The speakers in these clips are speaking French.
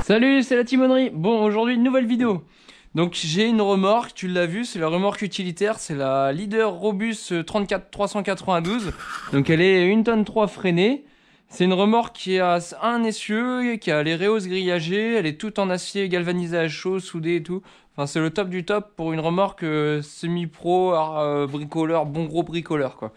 Salut, c'est la timonerie. Bon, aujourd'hui, une nouvelle vidéo. Donc, j'ai une remorque, tu l'as vu, c'est la remorque utilitaire, c'est la Leader Robus 34 392. Donc, elle est 1 tonne 3 freinée. C'est une remorque qui a un essieu, qui a les réhausses grillagées, elle est toute en acier galvanisé à chaud, soudée et tout. Enfin, c'est le top du top pour une remorque semi-pro, bricoleur, bon gros bricoleur, quoi.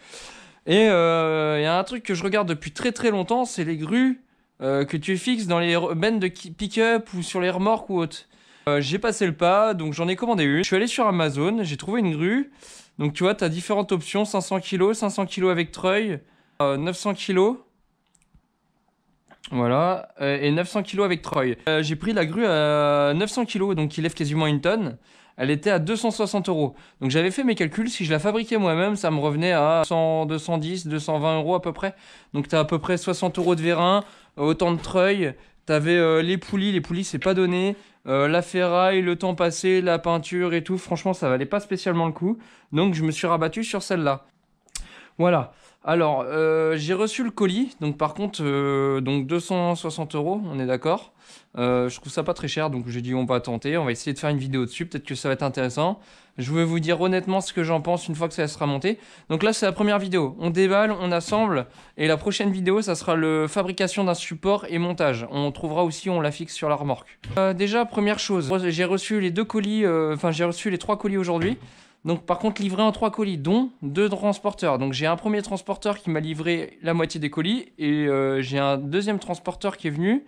Et il y a un truc que je regarde depuis très longtemps, c'est les grues que tu fixes dans les bennes de pick-up ou sur les remorques ou autres. J'ai passé le pas, donc j'en ai commandé une. Je suis allé sur Amazon, j'ai trouvé une grue. Donc tu vois, tu as différentes options, 500 kg avec treuil, 900 kg. Voilà, et 900 kg avec treuil. J'ai pris la grue à 900 kg, donc qui lève quasiment 1 tonne. Elle était à 260 €. Donc j'avais fait mes calculs, si je la fabriquais moi-même, ça me revenait à 100, 210, 220 € à peu près. Donc t'as à peu près 60 € de vérin, autant de treuil. T'avais les poulies c'est pas donné. La ferraille, le temps passé, la peinture et tout, franchement ça valait pas spécialement le coup. Donc je me suis rabattu sur celle-là. Voilà. Alors, j'ai reçu le colis, donc par contre, donc 260 €, on est d'accord. Je trouve ça pas très cher, donc j'ai dit on va tenter, on va essayer de faire une vidéo dessus, peut-être que ça va être intéressant. Je vais vous dire honnêtement ce que j'en pense une fois que ça sera monté. Donc là, c'est la première vidéo. On déballe, on assemble, et la prochaine vidéo, ça sera la fabrication d'un support et montage. On trouvera aussi, on la fixe sur la remorque. Déjà, première chose, j'ai reçu les deux colis, j'ai reçu les 3 colis aujourd'hui. Donc par contre livré en 3 colis, dont 2 transporteurs. Donc j'ai un premier transporteur qui m'a livré la moitié des colis et j'ai un deuxième transporteur qui est venu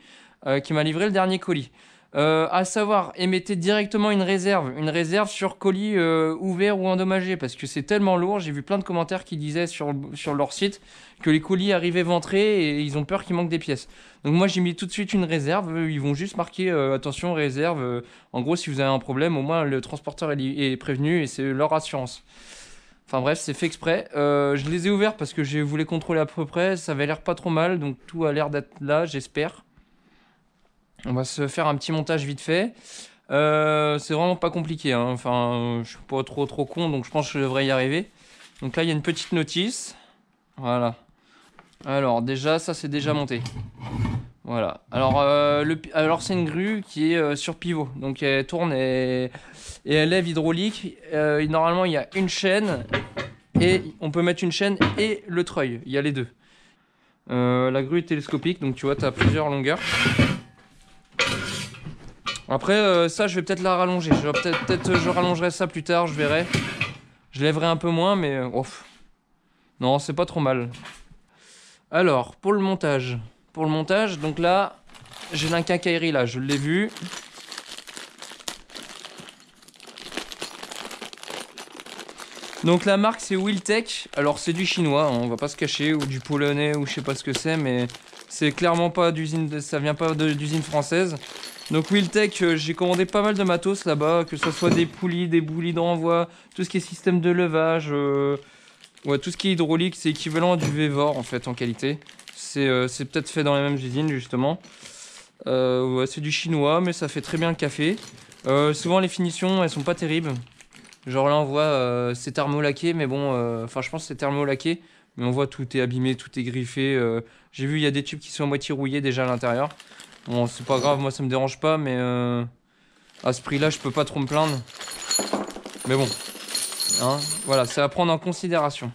qui m'a livré le dernier colis. À savoir, émettez directement une réserve sur colis ouvert ou endommagé parce que c'est tellement lourd. J'ai vu plein de commentaires qui disaient sur leur site que les colis arrivaient ventrés et ils ont peur qu'il manque des pièces. Donc moi j'ai mis tout de suite une réserve. Ils vont juste marquer attention réserve. En gros, si vous avez un problème, au moins le transporteur est prévenu et c'est leur assurance. Enfin bref, c'est fait exprès. Je les ai ouverts parce que je voulais contrôler à peu près. Ça avait l'air pas trop mal, donc tout a l'air d'être là, j'espère. On va se faire un petit montage vite fait. C'est vraiment pas compliqué, hein. Enfin, je suis pas trop con, donc je pense que je devrais y arriver. Donc là, il y a une petite notice. Voilà. Alors déjà, ça c'est déjà monté. Voilà. Alors c'est une grue qui est sur pivot. Donc elle tourne et elle lève hydraulique. Normalement, il y a une chaîne et on peut mettre une chaîne et le treuil. Il y a les deux. La grue est télescopique, donc tu vois, tu as plusieurs longueurs. Après, ça, je vais peut-être la rallonger. Peut-être je rallongerai ça plus tard, je verrai. Je lèverai un peu moins, mais... non, c'est pas trop mal. Alors, pour le montage. Donc là, j'ai la quincaillerie, là, je l'ai vu. Donc la marque, c'est Wiltech. Alors, c'est du chinois, hein, on va pas se cacher, ou du polonais, ou je sais pas ce que c'est, mais... c'est clairement pas d'usine... ça vient pas d'usine française. Donc Wiltech, j'ai commandé pas mal de matos là-bas, que ce soit des poulies, des boulies de renvoi, tout ce qui est système de levage, ouais, tout ce qui est hydraulique, c'est équivalent à du Vevor en fait en qualité. C'est peut-être fait dans les mêmes usines justement. Ouais, c'est du chinois, mais ça fait très bien le café. Souvent les finitions, elles sont pas terribles. Genre là on voit c'est thermolaqué, mais bon, enfin je pense que c'est thermolaqué, mais on voit tout est abîmé, tout est griffé. J'ai vu il y a des tubes qui sont à moitié rouillés déjà à l'intérieur. Bon, c'est pas grave, moi ça me dérange pas, mais à ce prix-là, je peux pas trop me plaindre. Mais bon, hein, voilà, c'est à prendre en considération.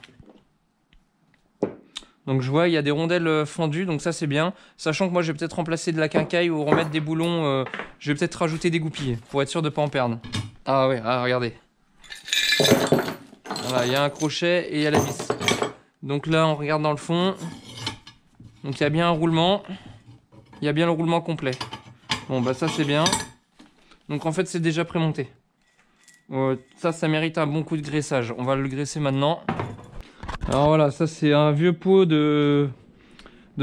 Donc je vois, il y a des rondelles fendues, donc ça c'est bien. Sachant que moi, je vais peut-être remplacer de la quincaille ou remettre des boulons. Je vais peut-être rajouter des goupilles, pour être sûr de pas en perdre. Ah ouais, ah, regardez. Voilà, il y a un crochet et il y a la vis. Donc là, on regarde dans le fond. Donc il y a bien un roulement. Il y a bien le roulement complet. Bon bah ça c'est bien. Donc en fait c'est déjà prémonté. Ça mérite un bon coup de graissage. On va le graisser maintenant. Alors voilà, ça c'est un vieux pot de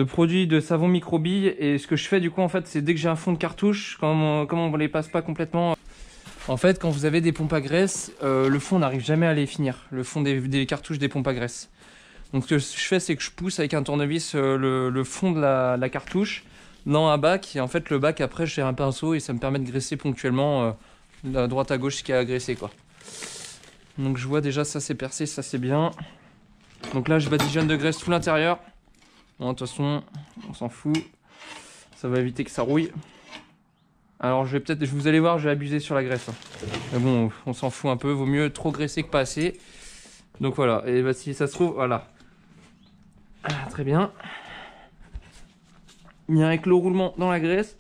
produits de savon microbille. Et ce que je fais du coup en fait c'est dès que j'ai un fond de cartouche, comme on ne les passe pas complètement. En fait quand vous avez des pompes à graisse, le fond n'arrive jamais à les finir. Le fond des cartouches des pompes à graisse. Donc ce que je fais c'est que je pousse avec un tournevis le fond de la cartouche dans un bac, et en fait le bac après j'ai un pinceau et ça me permet de graisser ponctuellement à droite à gauche ce qu'il y a à graisser quoi. Donc je vois déjà ça c'est percé, ça c'est bien. Donc là je badigeonne de graisse tout l'intérieur. Bon de toute façon on s'en fout, ça va éviter que ça rouille. Alors vous allez voir, je vais abuser sur la graisse. Hein. Mais bon, on s'en fout un peu, vaut mieux trop graisser que pas assez. Donc voilà, et bah, si ça se trouve, voilà. Ah, très bien. Bien avec le roulement dans la graisse.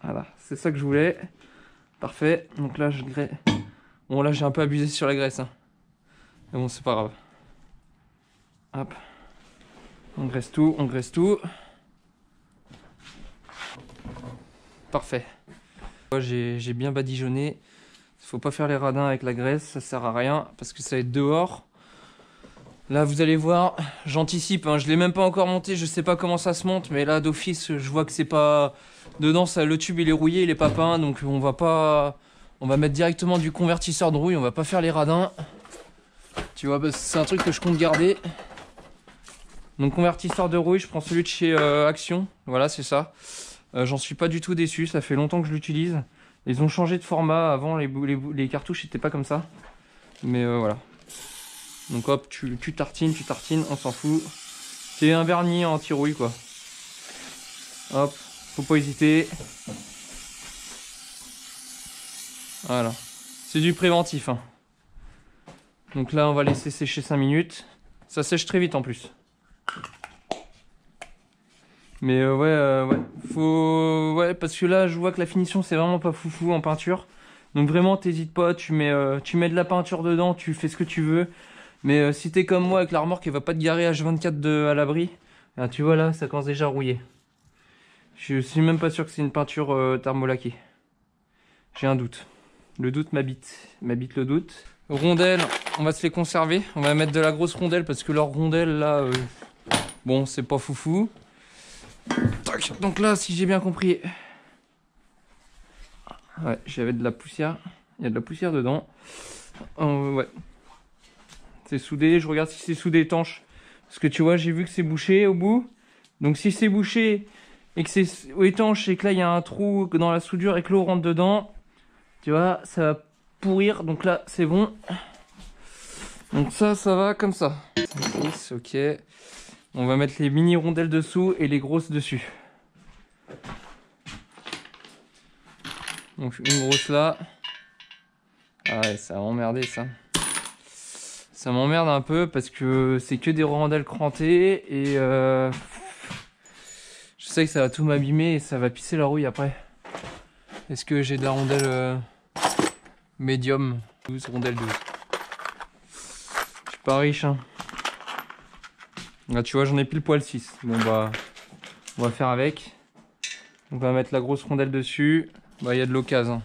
Voilà, c'est ça que je voulais. Parfait, donc là je graisse. Bon là j'ai un peu abusé sur la graisse. Hein. Mais bon, c'est pas grave. Hop. On graisse tout, on graisse tout. Parfait. J'ai bien badigeonné. Faut pas faire les radins avec la graisse, ça sert à rien parce que ça va être dehors. Là vous allez voir, j'anticipe, hein, je l'ai même pas encore monté, je sais pas comment ça se monte, mais là d'office je vois que c'est pas... Dedans ça, le tube il est rouillé, il est pas peint, donc on va pas... On va mettre directement du convertisseur de rouille, on va pas faire les radins. Tu vois, c'est un truc que je compte garder. Donc convertisseur de rouille, je prends celui de chez Action, voilà c'est ça. J'en suis pas du tout déçu, ça fait longtemps que je l'utilise. Ils ont changé de format, avant les cartouches n'étaient pas comme ça. Mais voilà. Donc hop, tu tartines, on s'en fout. C'est un vernis anti-rouille quoi. Hop, faut pas hésiter. Voilà. C'est du préventif. Hein. Donc là, on va laisser sécher 5 minutes. Ça sèche très vite en plus. Mais ouais, faut... Ouais, parce que là, je vois que la finition, c'est vraiment pas foufou en peinture. Donc vraiment, t'hésites pas, tu mets de la peinture dedans, tu fais ce que tu veux. Mais si t'es comme moi avec la remorque, elle va pas te garer H24 à l'abri. Tu vois là, ça commence déjà à rouiller. Je suis même pas sûr que c'est une peinture thermolaquée. J'ai un doute. Le doute m'habite le doute. Rondelles, on va se les conserver. On va mettre de la grosse rondelle parce que leur rondelle là, bon, c'est pas foufou. Donc là, si j'ai bien compris, ouais, j'avais de la poussière. Il y a de la poussière dedans. Ouais. C'est soudé, je regarde si c'est soudé étanche. Parce que tu vois, j'ai vu que c'est bouché au bout. Donc si c'est bouché et que c'est étanche et que là il y a un trou dans la soudure et que l'eau rentre dedans, tu vois, ça va pourrir. Donc là, c'est bon. Donc ça va comme ça. Ok. On va mettre les mini rondelles dessous et les grosses dessus. Donc une grosse là. Ah ouais, ça va emmerder ça. Ça m'emmerde un peu parce que c'est que des rondelles crantées et je sais que ça va tout m'abîmer et ça va pisser la rouille après. Est-ce que j'ai de la rondelle médium 12, rondelle 12. Je suis pas riche hein. Là tu vois j'en ai pile poil 6. Bon bah on va faire avec. On va mettre la grosse rondelle dessus. Bah il y a de l'occasion.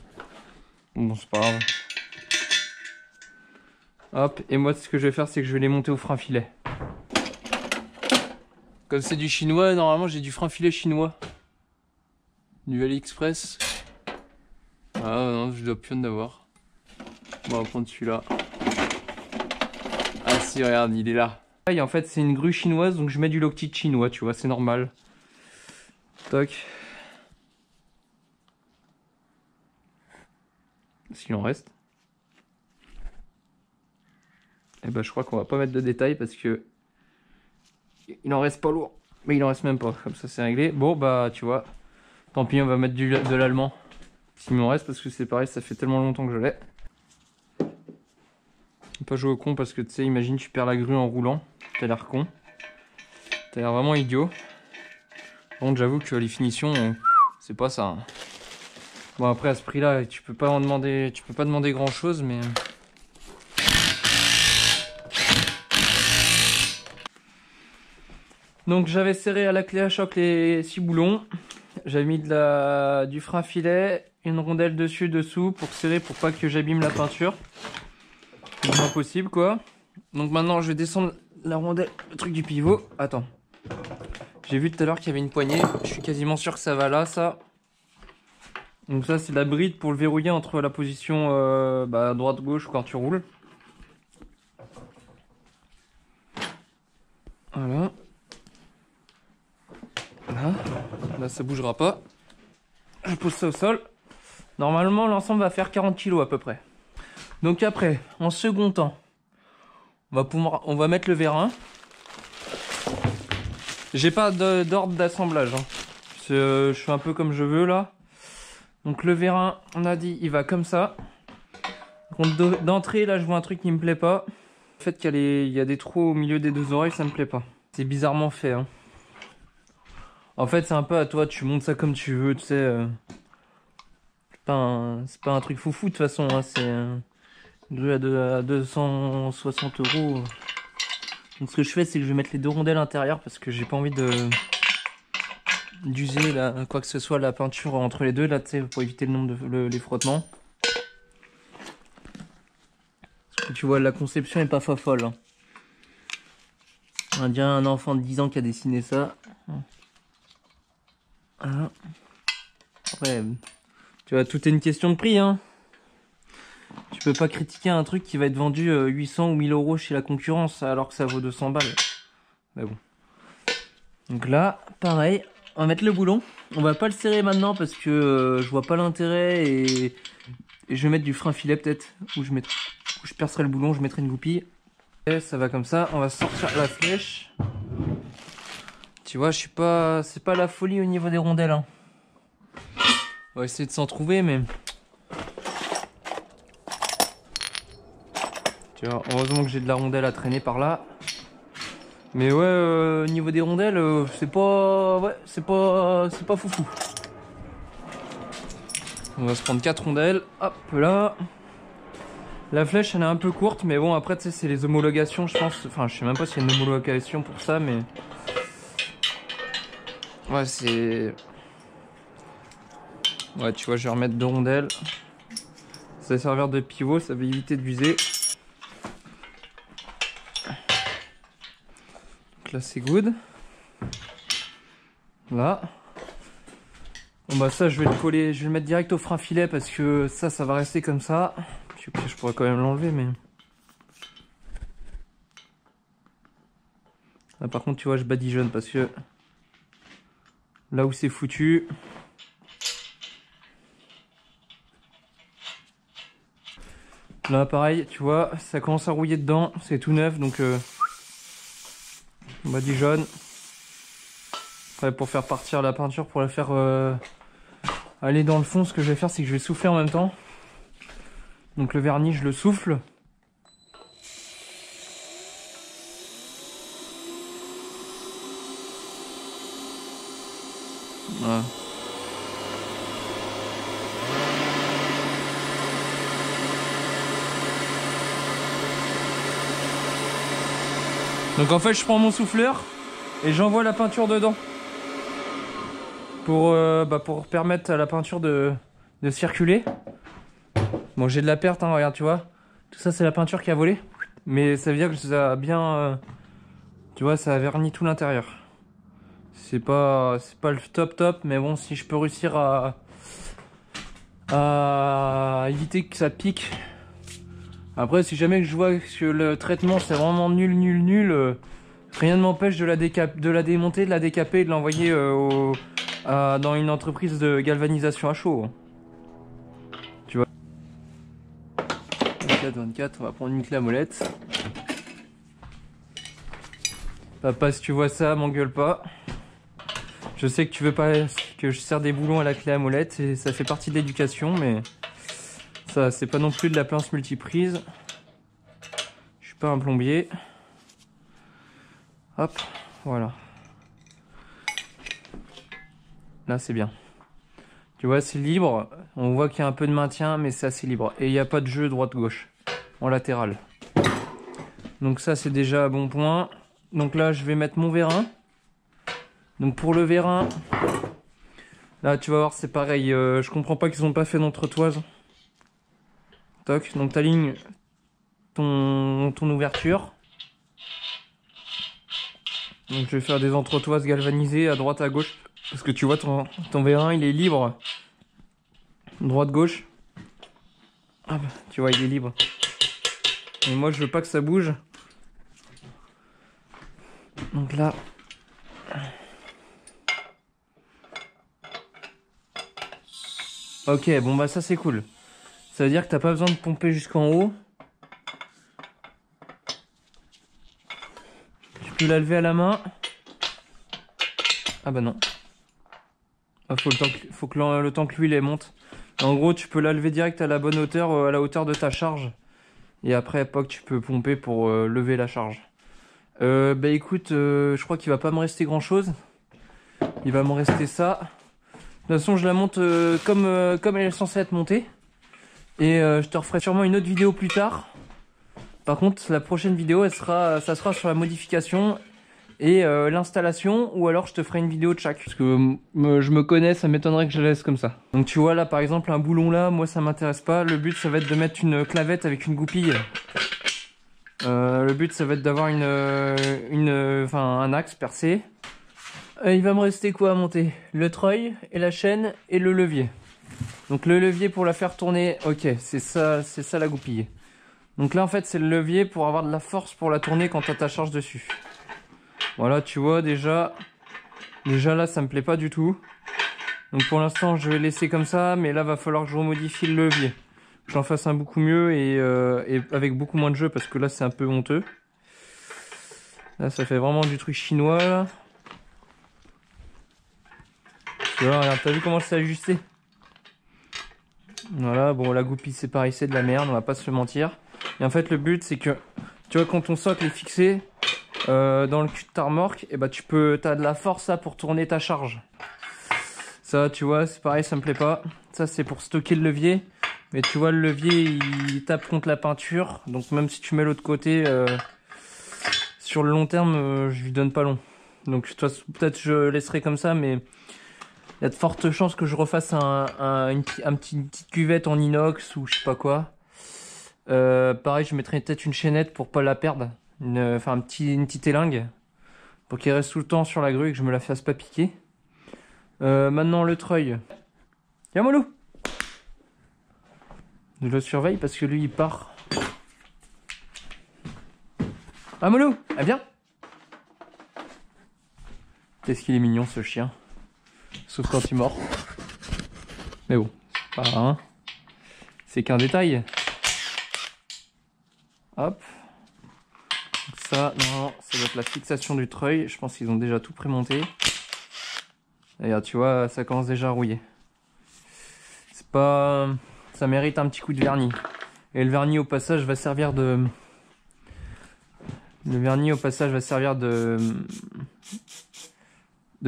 Bon c'est pas grave. Hop, et moi ce que je vais faire c'est que je vais les monter au frein filet. Comme c'est du chinois, normalement j'ai du frein filet chinois. Du AliExpress. Ah non, je dois plus en avoir. Bon, on va prendre celui-là. Ah si, regarde, il est là. Et en fait c'est une grue chinoise, donc je mets du Loctite chinois, tu vois, c'est normal. Toc. S'il en reste. Et ben je crois qu'on va pas mettre de détails parce que il en reste pas lourd. Mais il en reste même pas, comme ça c'est réglé. Bon bah tu vois, tant pis on va mettre de l'allemand. S'il m'en reste parce que c'est pareil, ça fait tellement longtemps que je l'ai. Pas jouer au con parce que tu sais, imagine tu perds la grue en roulant. T'as l'air con. T'as l'air vraiment idiot. Par contre j'avoue que les finitions, c'est pas ça. Hein. Bon après à ce prix là, tu peux pas demander grand chose mais... Donc j'avais serré à la clé à choc les 6 boulons. J'avais mis du frein filet, une rondelle dessus, dessous pour serrer pour pas que j'abîme la peinture. Le moins possible quoi. Donc maintenant je vais descendre la rondelle, le truc du pivot. Attends. J'ai vu tout à l'heure qu'il y avait une poignée. Je suis quasiment sûr que ça va là, ça. Donc ça c'est la bride pour le verrouiller entre la position droite-gauche quand tu roules. Voilà. Là ça bougera pas. Je pose ça au sol. Normalement l'ensemble va faire 40 kg à peu près. Donc après, en second temps, on va mettre le vérin. J'ai pas d'ordre d'assemblage. Hein. Je suis un peu comme je veux là. Donc le vérin, on a dit, il va comme ça. D'entrée, là, je vois un truc qui me plaît pas. Le fait qu'il y a des trous au milieu des deux oreilles, ça me plaît pas. C'est bizarrement fait. Hein. En fait, c'est un peu à toi, tu montes ça comme tu veux, tu sais. C'est pas un truc foufou de toute façon. Hein. C'est une grue à 260 euros. Donc ce que je fais, c'est que je vais mettre les deux rondelles à l'intérieur parce que j'ai pas envie d'user quoi que ce soit la peinture entre les deux là, tu sais, pour éviter le nombre les frottements. Parce que tu vois, la conception est pas folle. Hein. On dirait un enfant de 10 ans qui a dessiné ça. Voilà. Après, tu vois, tout est une question de prix. Hein. Tu peux pas critiquer un truc qui va être vendu 800 ou 1000 euros chez la concurrence alors que ça vaut 200 balles. Mais bon. Donc là, pareil, on va mettre le boulon. On va pas le serrer maintenant parce que je vois pas l'intérêt et je vais mettre du frein filet peut-être. Où je percerai le boulon, je mettrai une goupille. Et ça va comme ça, on va sortir la flèche. Tu vois, c'est pas la folie au niveau des rondelles. Hein. On va essayer de s'en trouver, mais... Tu vois, heureusement que j'ai de la rondelle à traîner par là. Mais ouais, au niveau des rondelles, c'est pas foufou. On va se prendre 4 rondelles. Hop là. La flèche, elle est un peu courte, mais bon, après, tu sais, c'est les homologations, je pense. Enfin, je sais même pas s'il y a une homologation pour ça, mais... Ouais, c'est... Ouais, tu vois, je vais remettre 2 rondelles. Ça va servir de pivot, ça va éviter de viser. Donc là, c'est good. Là. Bon bah ça, je vais le coller, je vais le mettre direct au frein filet parce que ça va rester comme ça. Je pourrais quand même l'enlever, mais... Là, par contre, tu vois, je badigeonne parce que... Là où c'est foutu... Là, pareil, tu vois, ça commence à rouiller dedans, c'est tout neuf, donc... On badigeonne. Après, pour faire partir la peinture, pour la faire aller dans le fond, ce que je vais faire, c'est que je vais souffler en même temps. Donc le vernis, je le souffle. Voilà. Donc en fait, je prends mon souffleur et j'envoie la peinture dedans. Pour permettre à la peinture de circuler. Bon, j'ai de la perte, hein, regarde, tu vois. Tout ça, c'est la peinture qui a volé. Mais ça veut dire que ça a bien... tu vois, ça a verni tout l'intérieur. C'est pas le top, mais bon, si je peux réussir à éviter que ça pique. Après, si jamais je vois que le traitement, c'est vraiment nul, rien ne m'empêche de la démonter, de la décaper et de l'envoyer dans une entreprise de galvanisation à chaud. Tu vois. 24, on va prendre une clé à molette. Papa, si tu vois ça, m'engueule pas. Je sais que tu veux pas que je serre des boulons à la clé à molette et ça fait partie de l'éducation, mais ça, c'est pas non plus de la pince multiprise. Je suis pas un plombier. Hop, voilà. Là, c'est bien. Tu vois, c'est libre. On voit qu'il y a un peu de maintien, mais c'est assez libre. Et il n'y a pas de jeu droite-gauche en latéral. Donc ça, c'est déjà un bon point. Donc là, je vais mettre mon vérin. Donc pour le vérin, là, tu vas voir, c'est pareil. Je comprends pas qu'ils n'ont pas fait d'entretoise. Toc. Donc t'alignes ton ouverture. Donc je vais faire des entretoises galvanisées à droite, à gauche. Parce que tu vois, ton vérin, il est libre. Droite-gauche. Ah bah, tu vois, il est libre. Et moi, je veux pas que ça bouge. Donc là... Ok, bon bah ça c'est cool. Ça veut dire que t'as pas besoin de pomper jusqu'en haut. Tu peux la lever à la main. Ah bah non. Ah, faut que le temps que l'huile elle monte. En gros, tu peux la lever direct à la bonne hauteur, à la hauteur de ta charge. Et après, POC, tu peux pomper pour lever la charge. Bah écoute, je crois qu'il va pas me rester grand chose. Il va me rester ça. De toute façon, je la monte comme elle est censée être montée. Et je te referai sûrement une autre vidéo plus tard. Par contre, la prochaine vidéo, ça sera sur la modification et l'installation, ou alors je te ferai une vidéo de chaque. Parce que je me connais, ça m'étonnerait que je la laisse comme ça. Donc tu vois là, par exemple, un boulon là, moi ça m'intéresse pas. Le but, ça va être de mettre une clavette avec une goupille. Le but, ça va être d'avoir un axe percé. Il va me rester quoi à monter? Le treuil et la chaîne et le levier. Donc le levier pour la faire tourner, ok, c'est ça la goupille. Donc là en fait c'est le levier pour avoir de la force pour la tourner quand t'as ta charge dessus. Voilà, tu vois déjà là ça me plaît pas du tout. Donc pour l'instant je vais laisser comme ça, mais là va falloir que je remodifie le levier. Que j'en fasse un beaucoup mieux et avec beaucoup moins de jeu parce que là c'est un peu honteux. Là ça fait vraiment du truc chinois là. Voilà, regarde, t'as vu comment c'est ajusté? Voilà, bon la goupille c'est pareil, c'est de la merde, on va pas se le mentir. Et en fait le but c'est que, tu vois, quand ton socle est fixé dans le cul de ta remorque, et bah t'as de la force là pour tourner ta charge. Ça tu vois, c'est pareil, ça me plaît pas. Ça c'est pour stocker le levier. Mais tu vois le levier il tape contre la peinture. Donc même si tu mets l'autre côté, sur le long terme je lui donne pas long. Donc peut-être je laisserai comme ça, mais il y a de fortes chances que je refasse une petite cuvette en inox ou je sais pas quoi. Pareil, je mettrai peut-être une chaînette pour pas la perdre. Une petite élingue. Pour qu'elle reste tout le temps sur la grue et que je me la fasse pas piquer. Maintenant le treuil. Viens Molou. Je le surveille parce que lui il part. Ah Molou, ah viens. Qu'est-ce qu'il est mignon ce chien. Sauf quand il mord. Mais bon, c'est pas hein. C'est qu'un détail. Hop. Donc ça, non, ça doit être la fixation du treuil. Je pense qu'ils ont déjà tout prémonté. D'ailleurs, tu vois, ça commence déjà à rouiller. C'est pas... Ça mérite un petit coup de vernis. Et le vernis au passage va servir de... Le vernis au passage va servir de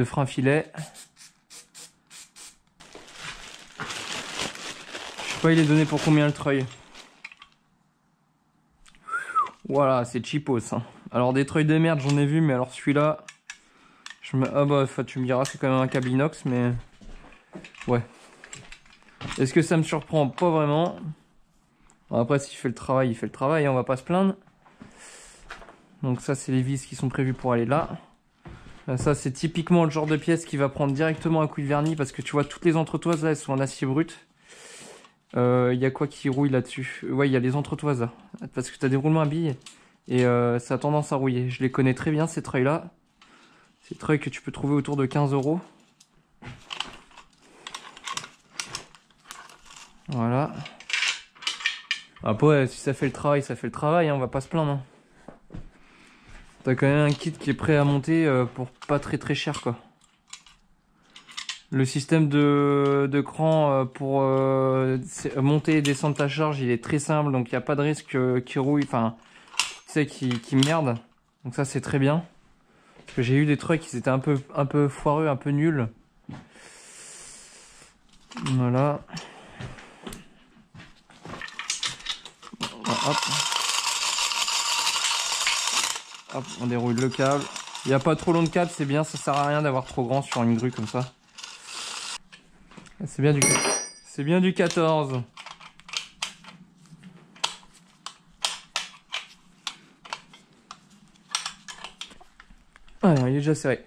frein filet. Je sais pas il est donné pour combien le treuil. Voilà, c'est cheapos. Hein. Alors des treuils de merde j'en ai vu, mais alors celui-là... Ah bah tu me diras c'est quand même un câble inox, mais... Ouais. Est-ce que ça me surprend? Pas vraiment. Bon, après s'il fait le travail, il fait le travail, hein, on va pas se plaindre. Donc ça c'est les vis qui sont prévues pour aller là. Là ça c'est typiquement le genre de pièce qui va prendre directement un coup de vernis parce que tu vois toutes les entretoises là elles sont en acier brut. Il y a quoi qui rouille là-dessus? Ouais, il y a les entretoises là. Parce que tu as des roulements à billes et ça a tendance à rouiller. Je les connais très bien ces treuils là. Ces treuils que tu peux trouver autour de 15 €. Voilà. Après, si ça fait le travail, ça fait le travail, hein, on va pas se plaindre. Hein. T'as quand même un kit qui est prêt à monter pour pas très cher quoi. Le système de cran pour monter et descendre ta charge, il est très simple, donc il n'y a pas de risque qu'il rouille, enfin, tu sais, qui merde. Donc ça c'est très bien. Parce que j'ai eu des trucs qui étaient un peu foireux, un peu nuls. Voilà. Hop. Hop, on déroule le câble. Il n'y a pas trop long de câble, c'est bien, ça sert à rien d'avoir trop grand sur une grue comme ça. C'est bien du 14. Ah, il est déjà serré.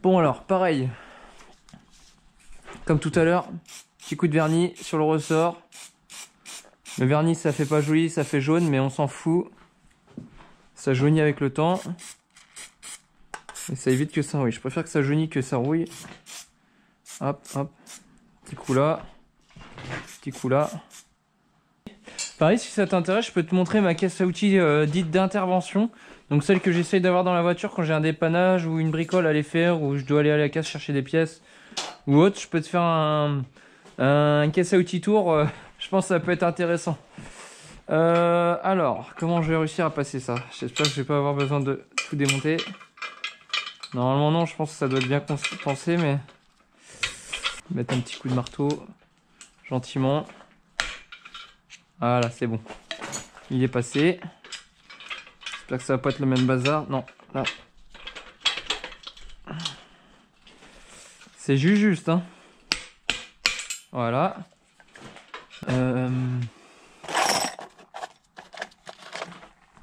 Bon alors, pareil. Comme tout à l'heure, petit coup de vernis sur le ressort. Le vernis ça fait pas joli, ça fait jaune, mais on s'en fout. Ça jaunit avec le temps. Et ça évite que ça rouille. Je préfère que ça jaunisse que ça rouille. Hop, hop. Petit coup là. Petit coup là. Pareil, si ça t'intéresse, je peux te montrer ma caisse à outils dite d'intervention. Donc celle que j'essaye d'avoir dans la voiture quand j'ai un dépannage ou une bricole à aller faire, ou je dois aller à la caisse chercher des pièces ou autre. Je peux te faire un caisse à outils tour. Je pense que ça peut être intéressant. Alors, comment je vais réussir à passer ça? J'espère que je vais pas avoir besoin de tout démonter. Normalement non, je pense que ça doit être bien pensé, mais... Mettre un petit coup de marteau, gentiment. Voilà, c'est bon. Il est passé. J'espère que ça va pas être le même bazar. Non, là. C'est juste, hein. Voilà. On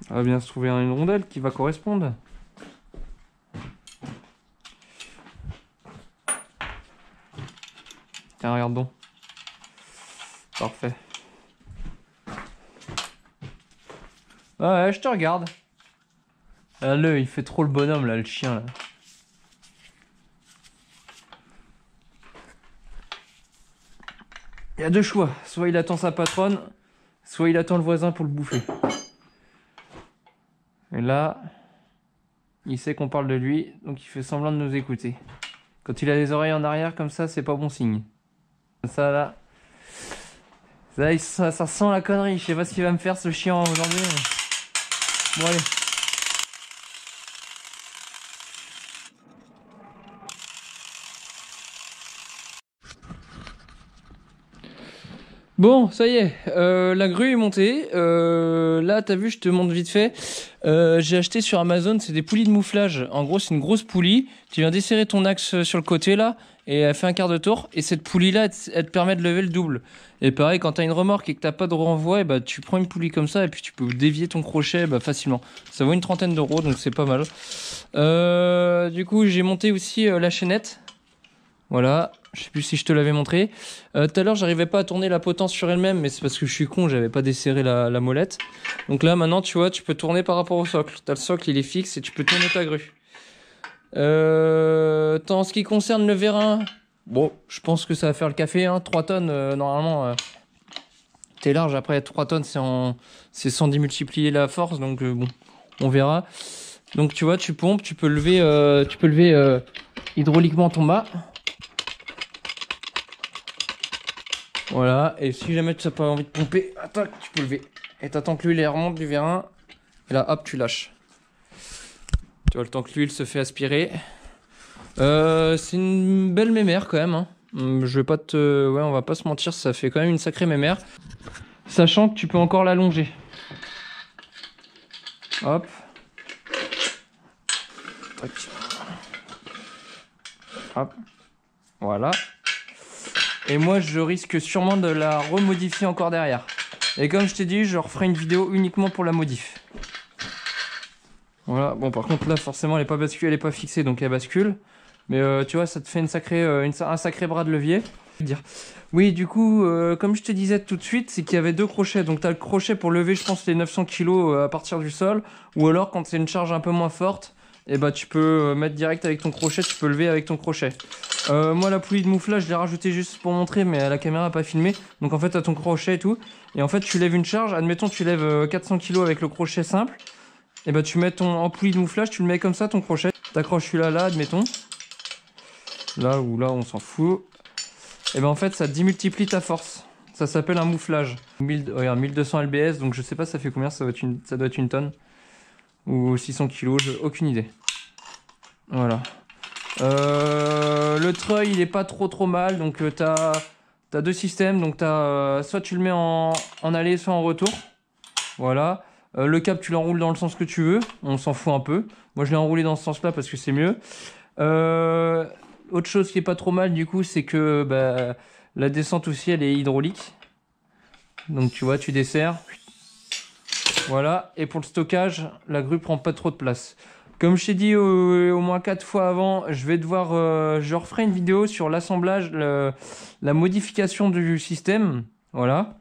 va bien se trouver une rondelle qui va correspondre. Tiens, regarde donc. Parfait. Ouais, je te regarde. Ah, il fait trop le bonhomme, là, le chien, là. Il y a deux choix. Soit il attend sa patronne, soit il attend le voisin pour le bouffer. Et là, il sait qu'on parle de lui, donc il fait semblant de nous écouter. Quand il a les oreilles en arrière, comme ça, c'est pas bon signe. Ça, là... Ça sent la connerie. Je sais pas ce qu'il va me faire, ce chien, aujourd'hui. Mais... Bon, allez. Bon, ça y est, la grue est montée. Là, t'as vu, je te montre vite fait. J'ai acheté sur Amazon, c'est des poulies de mouflage. En gros, c'est une grosse poulie. Tu viens desserrer ton axe sur le côté là, et elle fait un quart de tour. Et cette poulie-là, elle te permet de lever le double. Et pareil, quand t'as une remorque et que t'as pas de renvoi, et bah, tu prends une poulie comme ça et puis tu peux dévier ton crochet facilement. Ça vaut une trentaine d'euros, donc c'est pas mal. Du coup, j'ai monté aussi la chaînette. Voilà, je sais plus si je te l'avais montré. Tout à l'heure, j'arrivais pas à tourner la potence sur elle-même, mais c'est parce que je suis con, j'avais pas desserré la molette. Donc là, maintenant, tu vois, tu peux tourner par rapport au socle. T'as le socle, il est fixe et tu peux tourner ta grue. En ce qui concerne le vérin, bon, je pense que ça va faire le café, hein. 3 tonnes, normalement, t'es large. Après, 3 tonnes, c'est sans démultiplier la force, donc bon, on verra. Donc tu vois, tu pompes, tu peux lever hydrauliquement ton mât. Voilà, et si jamais tu n'as pas envie de pomper, attends, tu peux lever. Et t'attends que l'huile remonte du vérin. Et là, hop, tu lâches. Tu vois, le temps que l'huile se fait aspirer. C'est une belle mémère quand même, hein. Je vais pas te... Ouais, on va pas se mentir, ça fait quand même une sacrée mémère. Sachant que tu peux encore l'allonger. Hop. Tac. Hop. Voilà. Et moi, je risque sûrement de la remodifier encore derrière. Et comme je t'ai dit, je referai une vidéo uniquement pour la modif. Voilà. Bon, par contre, là, forcément, elle est pas basculée, elle est pas fixée, donc elle bascule. Mais tu vois, ça te fait un sacré bras de levier. Oui, du coup, comme je te disais tout de suite, c'est qu'il y avait 2 crochets. Donc, tu as le crochet pour lever, je pense, les 900 kg à partir du sol. Ou alors, quand c'est une charge un peu moins forte, et bah, tu peux mettre direct avec ton crochet, tu peux lever avec ton crochet. Moi, la poulie de mouflage, je l'ai rajouté juste pour montrer, mais la caméra n'a pas filmé. Donc, en fait, tu as ton crochet et tout. Et en fait, tu lèves une charge. Admettons, tu lèves 400 kg avec le crochet simple. Et bah, tu mets en poulie de mouflage, tu le mets comme ça, ton crochet. T'accroches celui-là, admettons. Là ou là, on s'en fout. Et ben en fait, ça démultiplie ta force. Ça s'appelle un mouflage. Regarde, 1200 lbs, donc je sais pas ça fait combien, ça doit être une tonne. Ou 600 kg, aucune idée. Voilà. Le treuil, il est pas trop mal, donc t'as 2 systèmes. Donc soit tu le mets en aller, soit en retour. Voilà. Le câble, tu l'enroules dans le sens que tu veux. On s'en fout un peu. Moi, je l'ai enroulé dans ce sens-là parce que c'est mieux. Autre chose qui est pas trop mal du coup, c'est que la descente aussi elle est hydraulique. Donc tu vois, tu desserres. Voilà, et pour le stockage, la grue prend pas trop de place. Comme je t'ai dit au moins 4 fois avant, je vais devoir, je referai une vidéo sur l'assemblage, la modification du système. Voilà.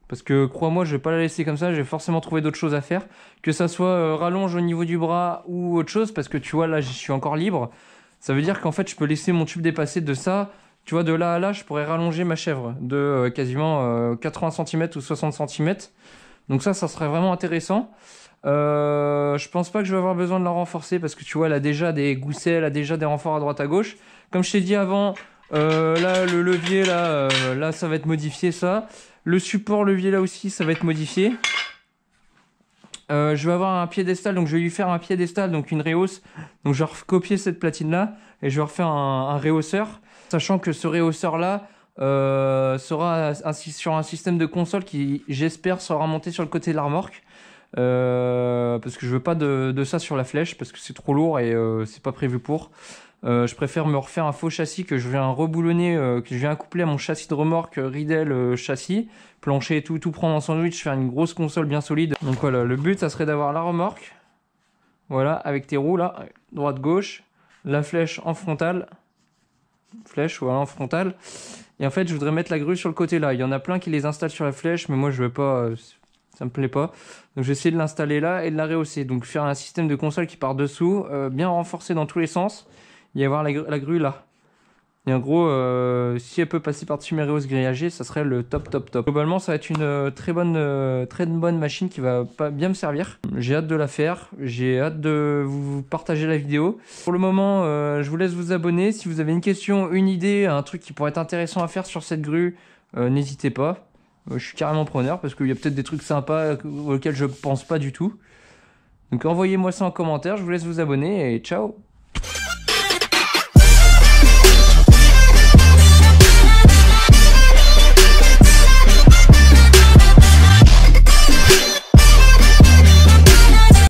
Parce que crois-moi, je vais pas la laisser comme ça, je vais forcément trouver d'autres choses à faire. Que ça soit rallonge au niveau du bras ou autre chose, parce que tu vois là je suis encore libre. Ça veut dire qu'en fait, je peux laisser mon tube dépasser de ça. Tu vois, de là à là, je pourrais rallonger ma chèvre de quasiment 80 cm ou 60 cm. Donc ça serait vraiment intéressant. Je pense pas que je vais avoir besoin de la renforcer parce que tu vois, elle a déjà des goussets, elle a déjà des renforts à droite à gauche. Comme je t'ai dit avant, là, le levier, là, ça va être modifié, ça. Le support levier, là aussi, ça va être modifié. Je vais avoir un piédestal, donc je vais lui faire un piédestal, donc une réhausse. Donc je vais recopier cette platine-là et je vais refaire un réhausseur. Sachant que ce réhausseur-là sera sur un système de console qui, j'espère, sera monté sur le côté de la remorque. Parce que je veux pas de ça sur la flèche parce que c'est trop lourd et c'est pas prévu pour. Je préfère me refaire un faux châssis que je viens reboulonner, que je viens accoupler à mon châssis de remorque Riedel châssis, plancher et tout prendre en sandwich, faire une grosse console bien solide. Donc voilà, le but ça serait d'avoir la remorque, voilà, avec tes roues là, droite gauche, la flèche en frontale, voilà en frontale. Et en fait je voudrais mettre la grue sur le côté là. Il y en a plein qui les installent sur la flèche, mais moi je veux pas. Ça me plaît pas. Donc je vais essayer de l'installer là et de la rehausser. Donc faire un système de console qui part dessous, bien renforcé dans tous les sens. Et avoir la grue là. Et en gros, si elle peut passer par-dessus mes rehausses grillagées, ça serait le top. Globalement, ça va être une très bonne machine qui va bien me servir. J'ai hâte de la faire. J'ai hâte de vous partager la vidéo. Pour le moment, je vous laisse vous abonner. Si vous avez une question, une idée, un truc qui pourrait être intéressant à faire sur cette grue, n'hésitez pas. Je suis carrément preneur parce qu'il y a peut-être des trucs sympas auxquels je pense pas du tout. Donc envoyez-moi ça en commentaire, je vous laisse vous abonner et ciao!